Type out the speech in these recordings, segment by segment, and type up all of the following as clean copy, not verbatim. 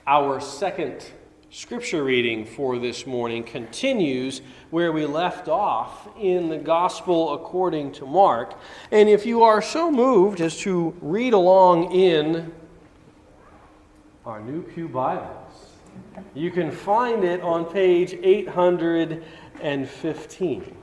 Our second scripture reading for this morning continues where we left off in the Gospel according to Mark. And if you are so moved as to read along in our New Pew Bibles, you can find it on page 815.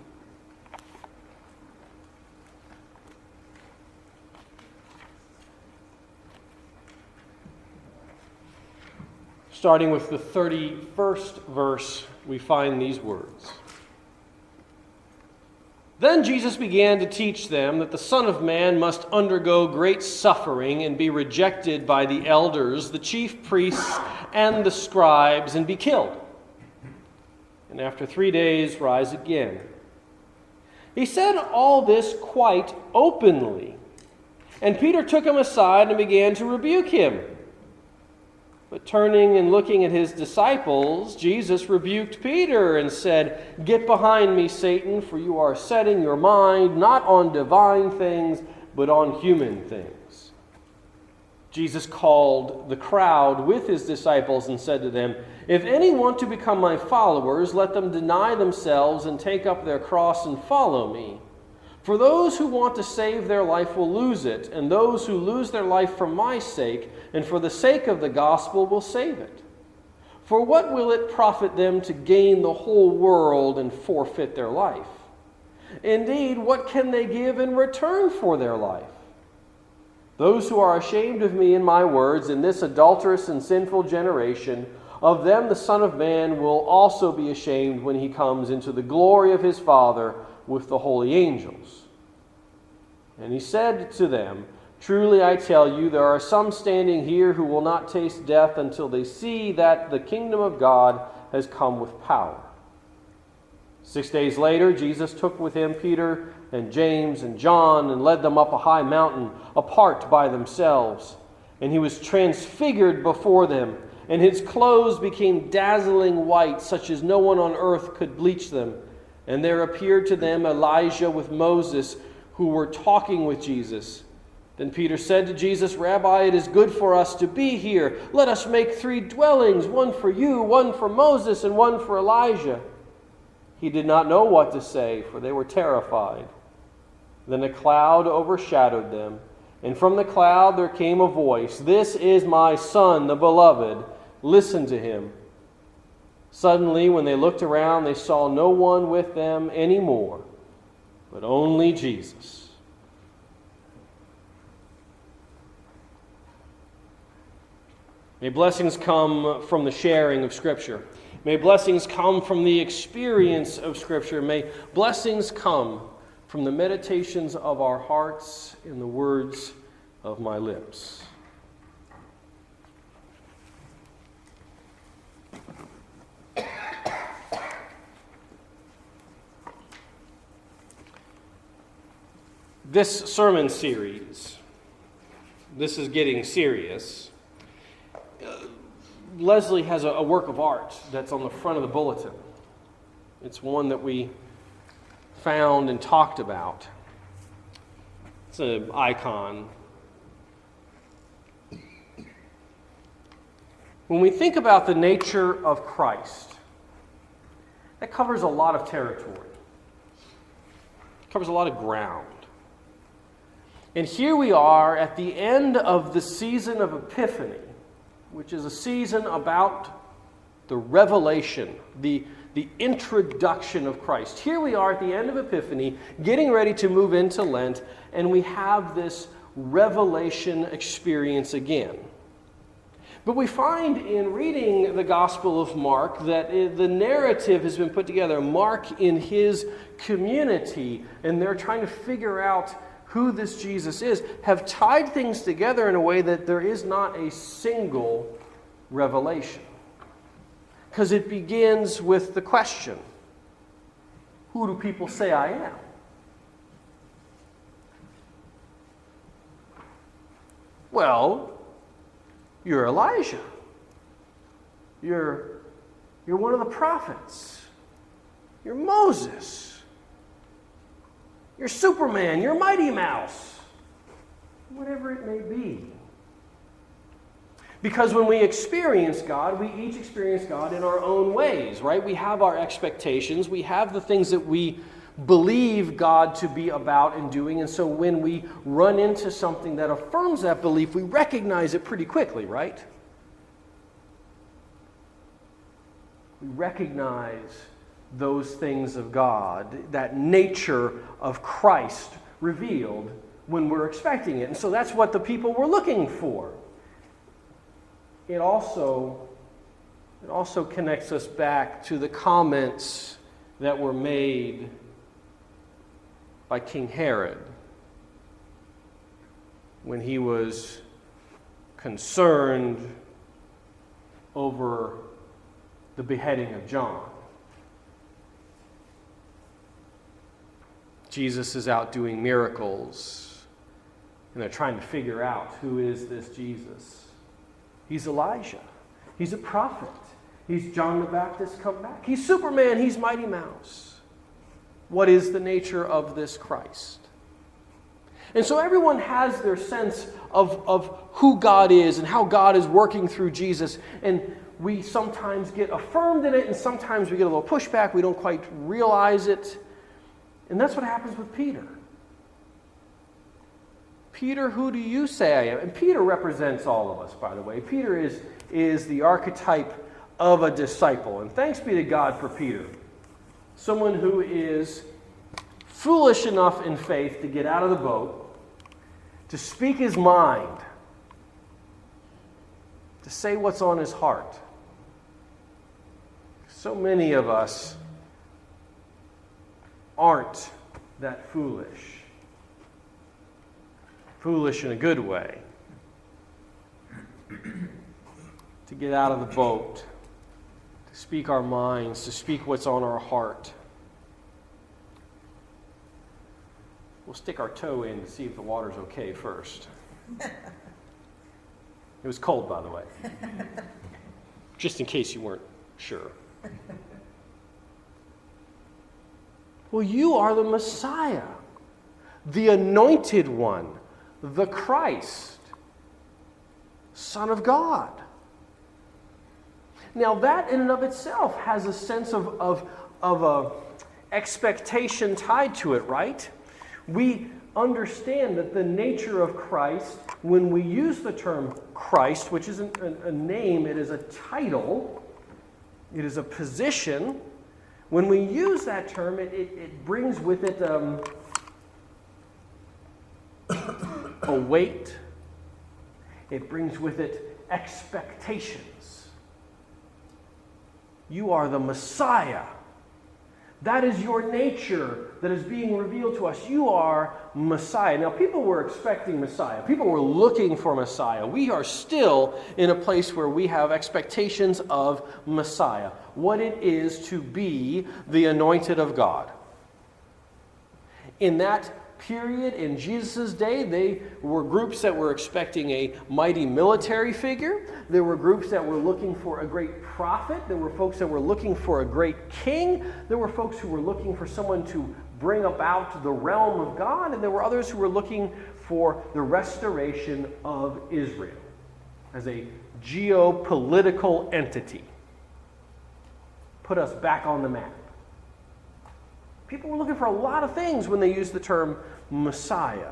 Starting with the 31st verse, we find these words. Then Jesus began to teach them that the Son of Man must undergo great suffering and be rejected by the elders, the chief priests, and the scribes, and be killed, and after 3 days rise again. He said all this quite openly, and Peter took him aside and began to rebuke him. But turning and looking at his disciples, Jesus rebuked Peter and said, "Get behind me, Satan, for you are setting your mind not on divine things, but on human things." Jesus called the crowd with his disciples and said to them, "If any want to become my followers, let them deny themselves and take up their cross and follow me. For those who want to save their life will lose it, and those who lose their life for my sake and for the sake of the gospel will save it. For what will it profit them to gain the whole world and forfeit their life? Indeed, what can they give in return for their life? Those who are ashamed of me and my words in this adulterous and sinful generation, of them the Son of Man will also be ashamed when he comes into the glory of his Father with the holy angels." And he said to them, "Truly I tell you, there are some standing here who will not taste death until they see that the kingdom of God has come with power." 6 days later, Jesus took with him Peter and James and John and led them up a high mountain apart by themselves. And he was transfigured before them, and his clothes became dazzling white, such as no one on earth could bleach them. And there appeared to them Elijah with Moses, who were talking with Jesus. Then Peter said to Jesus, "Rabbi, it is good for us to be here. Let us make 3 dwellings, one for you, one for Moses, and one for Elijah." He did not know what to say, for they were terrified. Then a cloud overshadowed them, and from the cloud there came a voice, "This is my Son, the beloved. Listen to him." Suddenly, when they looked around, they saw no one with them anymore, but only Jesus. May blessings come from the sharing of Scripture. May blessings come from the experience of Scripture. May blessings come from the meditations of our hearts and the words of my lips. This sermon series, this is getting serious. Leslie has a work of art that's on the front of the bulletin. It's one that we found and talked about. It's an icon. When we think about the nature of Christ, that covers a lot of territory. It covers a lot of ground. And here we are at the end of the season of Epiphany, which is a season about the revelation, the introduction of Christ. Here we are at the end of Epiphany, getting ready to move into Lent, and we have this revelation experience again. But we find in reading the Gospel of Mark that the narrative has been put together. Mark in his community, and they're trying to figure out who this Jesus is, have tied things together in a way that there is not a single revelation. Because it begins with the question, who do people say I am? Well, you're Elijah. You're one of the prophets. You're Moses. You're Superman, you're Mighty Mouse, whatever it may be. Because when we experience God, we each experience God in our own ways, right? We have our expectations. We have the things that we believe God to be about and doing. And so when we run into something that affirms that belief, we recognize it pretty quickly, right? We recognize those things of God, that nature of Christ revealed when we're expecting it. And so that's what the people were looking for. It also connects us back to the comments that were made by King Herod when he was concerned over the beheading of John. Jesus is out doing miracles, and they're trying to figure out, who is this Jesus? He's Elijah. He's a prophet. He's John the Baptist come back. He's Superman. He's Mighty Mouse. What is the nature of this Christ? And so everyone has their sense of who God is and how God is working through Jesus. And we sometimes get affirmed in it, and sometimes we get a little pushback. We don't quite realize it. And that's what happens with Peter. Peter, who do you say I am? And Peter represents all of us, by the way. Peter is the archetype of a disciple. And thanks be to God for Peter. Someone who is foolish enough in faith to get out of the boat, to speak his mind, to say what's on his heart. So many of us aren't that foolish. Foolish in a good way. To get out of the boat, to speak our minds, to speak what's on our heart. We'll stick our toe in to see if the water's okay first. It was cold, by the way. Just in case you weren't sure. Well, you are the Messiah, the anointed one, the Christ, Son of God. Now that in and of itself has a sense of a expectation tied to it, right? We understand that the nature of Christ, when we use the term Christ, which isn't a name, it is a title, it is a position. When we use that term, it brings with it a weight. It brings with it expectations. You are the Messiah. That is your nature that is being revealed to us. You are Messiah. Now, people were expecting Messiah. People were looking for Messiah. We are still in a place where we have expectations of Messiah, what it is to be the anointed of God. In that period, in Jesus' day, they were groups that were expecting a mighty military figure. There were groups that were looking for a great prophet. There were folks that were looking for a great king. There were folks who were looking for someone to bring about the realm of God. And there were others who were looking for the restoration of Israel as a geopolitical entity. Put us back on the map. People were looking for a lot of things when they used the term Messiah,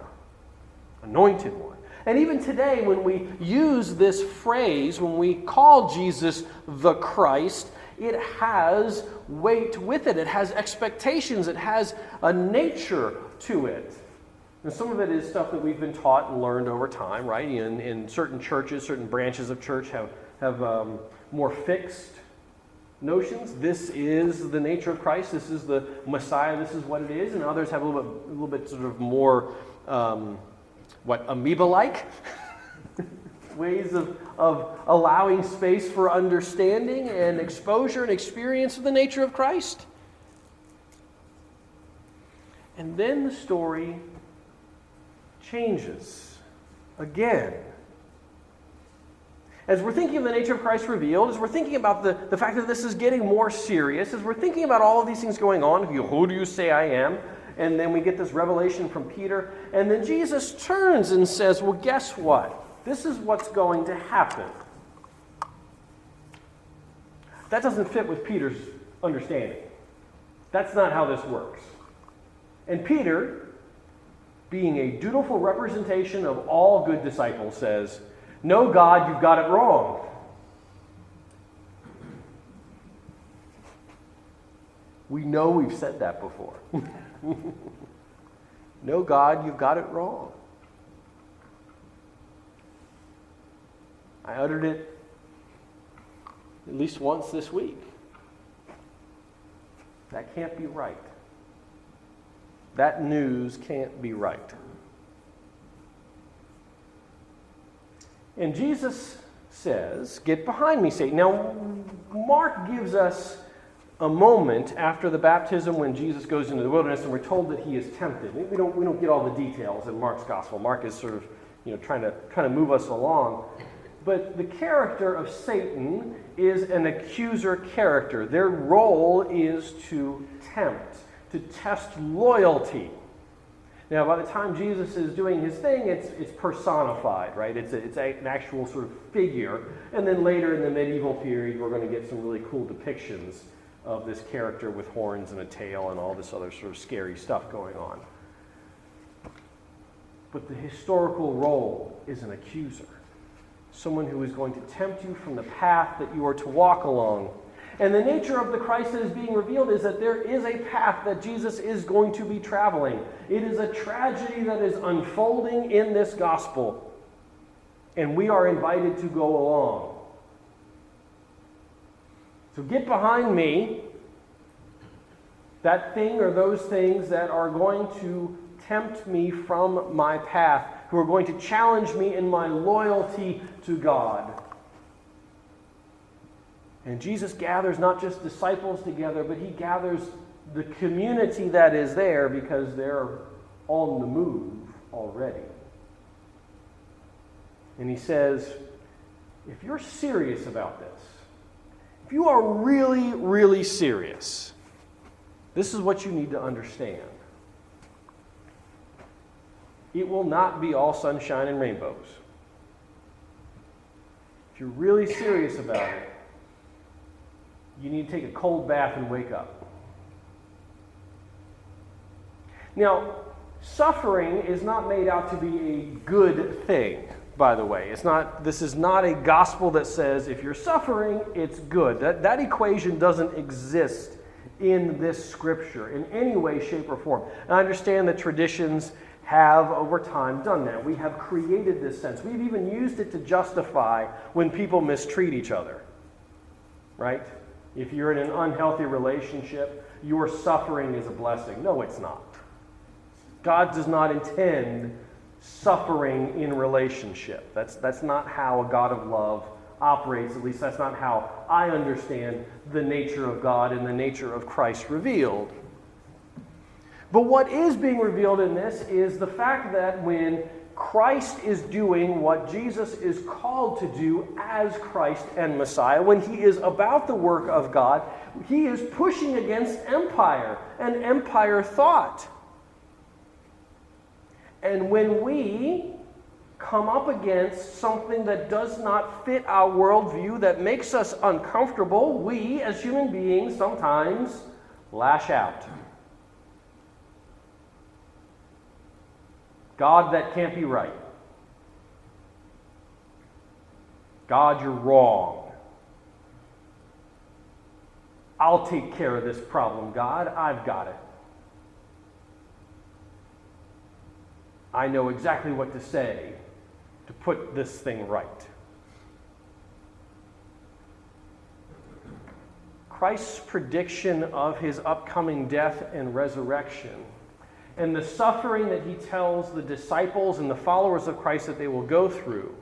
anointed one. And even today, when we use this phrase, when we call Jesus the Christ, it has weight with it. It has expectations. It has a nature to it. And some of it is stuff that we've been taught and learned over time, right? In certain churches, certain branches of church have more fixed notions. This is the nature of Christ. This is the Messiah. This is what it is. And others have a little bit sort of more, amoeba-like ways of allowing space for understanding and exposure and experience of the nature of Christ. And then the story changes again. As we're thinking of the nature of Christ revealed, as we're thinking about the fact that this is getting more serious, as we're thinking about all of these things going on, who do you say I am? And then we get this revelation from Peter. And then Jesus turns and says, well, guess what? This is what's going to happen. That doesn't fit with Peter's understanding. That's not how this works. And Peter, being a dutiful representation of all good disciples, says, "No, God, you've got it wrong." We know we've said that before. "No, God, you've got it wrong." I uttered it at least once this week. That can't be right. That news can't be right. And Jesus says, "Get behind me, Satan." Now, Mark gives us a moment after the baptism when Jesus goes into the wilderness and we're told that he is tempted. We don't get all the details in Mark's gospel. Mark is sort of, trying to move us along. But the character of Satan is an accuser character. Their role is to tempt, to test loyalty. Now, by the time Jesus is doing his thing, it's personified, right? It's an actual sort of figure. And then later in the medieval period, we're going to get some really cool depictions of this character with horns and a tail and all this other sort of scary stuff going on. But the historical role is an accuser. Someone who is going to tempt you from the path that you are to walk along. And the nature of the Christ that is being revealed is that there is a path that Jesus is going to be traveling. It is a tragedy that is unfolding in this gospel. And we are invited to go along. So get behind me, that thing or those things that are going to tempt me from my path, who are going to challenge me in my loyalty to God. And Jesus gathers not just disciples together, but he gathers the community that is there because they're on the move already. And he says, if you're serious about this, if you are really, really serious, this is what you need to understand. It will not be all sunshine and rainbows. If you're really serious about it, you need to take a cold bath and wake up. Now, suffering is not made out to be a good thing, by the way. This is not a gospel that says if you're suffering, it's good. That equation doesn't exist in this scripture in any way, shape, or form. And I understand that traditions have over time done that. We have created this sense. We've even used it to justify when people mistreat each other. Right? If you're in an unhealthy relationship, your suffering is a blessing. No, it's not. God does not intend suffering in relationship. That's not how a God of love operates. At least that's not how I understand the nature of God and the nature of Christ revealed. But what is being revealed in this is the fact that when Christ is doing what Jesus is called to do as Christ and Messiah, when he is about the work of God, he is pushing against empire and empire thought. And when we come up against something that does not fit our worldview, that makes us uncomfortable, we as human beings sometimes lash out. God, that can't be right. God, you're wrong. I'll take care of this problem, God. I've got it. I know exactly what to say to put this thing right. Christ's prediction of his upcoming death and resurrection and the suffering that he tells the disciples and the followers of Christ that they will go through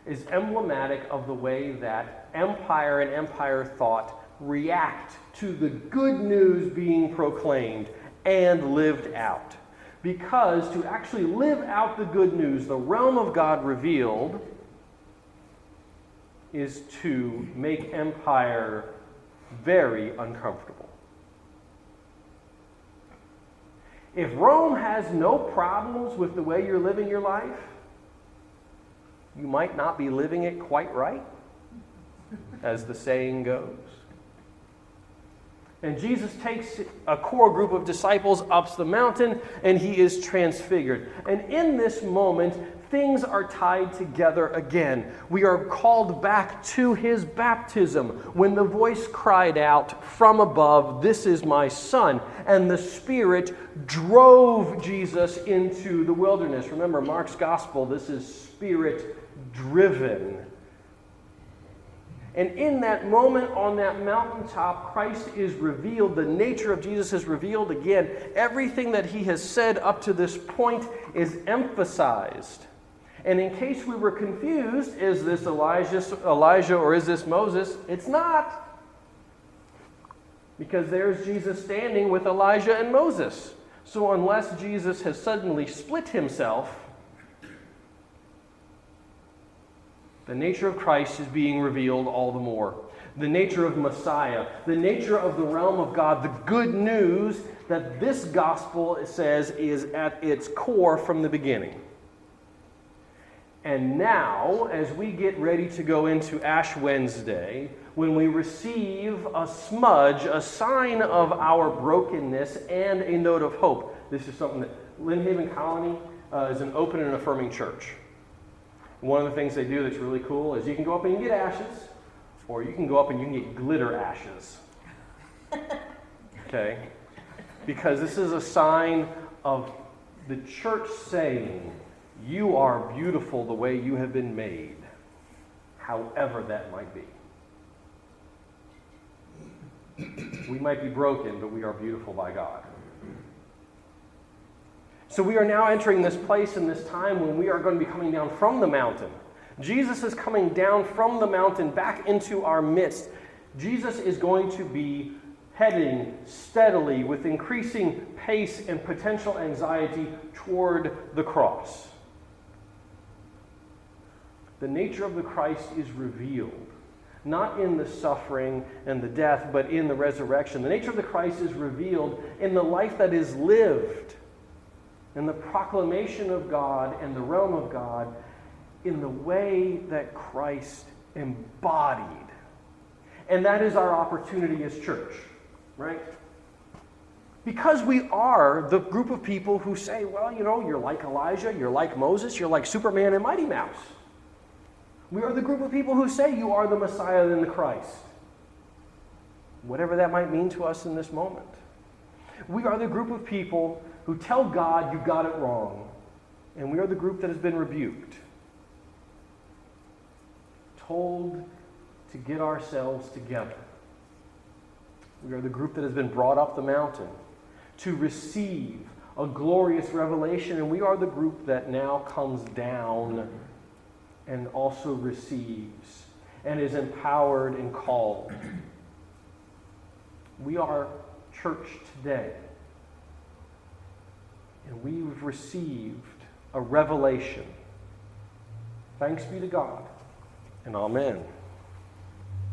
is emblematic of the way that empire and empire thought react to the good news being proclaimed and lived out. Because to actually live out the good news, the realm of God revealed, is to make empire very uncomfortable. If Rome has no problems with the way you're living your life, you might not be living it quite right, as the saying goes. And Jesus takes a core group of disciples up the mountain, and he is transfigured. And in this moment, things are tied together again. We are called back to his baptism when the voice cried out from above, "This is my Son." And the Spirit drove Jesus into the wilderness. Remember, Mark's gospel, this is Spirit-driven. And in that moment on that mountaintop, Christ is revealed. The nature of Jesus is revealed again. Everything that he has said up to this point is emphasized. And in case we were confused, is this Elijah or is this Moses? It's not. Because there's Jesus standing with Elijah and Moses. So unless Jesus has suddenly split himself, the nature of Christ is being revealed all the more. The nature of Messiah, the nature of the realm of God, the good news that this gospel says is at its core from the beginning. And now, as we get ready to go into Ash Wednesday, when we receive a smudge, a sign of our brokenness, and a note of hope. This is something that Lynn Haven Colony is an open and affirming church. One of the things they do that's really cool is you can go up and you can get ashes, or you can go up and you can get glitter ashes. Okay? Because this is a sign of the church saying, you are beautiful the way you have been made, however that might be. We might be broken, but we are beautiful by God. So we are now entering this place in this time when we are going to be coming down from the mountain. Jesus is coming down from the mountain back into our midst. Jesus is going to be heading steadily with increasing pace and potential anxiety toward the cross. The nature of the Christ is revealed, not in the suffering and the death, but in the resurrection. The nature of the Christ is revealed in the life that is lived, in the proclamation of God and the realm of God, in the way that Christ embodied. And that is our opportunity as church, right? Because we are the group of people who say, well, you know, you're like Elijah, you're like Moses, you're like Superman and Mighty Mouse. We are the group of people who say you are the Messiah and the Christ. Whatever that might mean to us in this moment. We are the group of people who tell God you got it wrong. And we are the group that has been rebuked. Told to get ourselves together. We are the group that has been brought up the mountain to receive a glorious revelation. And we are the group that now comes down and also receives and is empowered and called. We are church today. And we've received a revelation. Thanks be to God, and amen.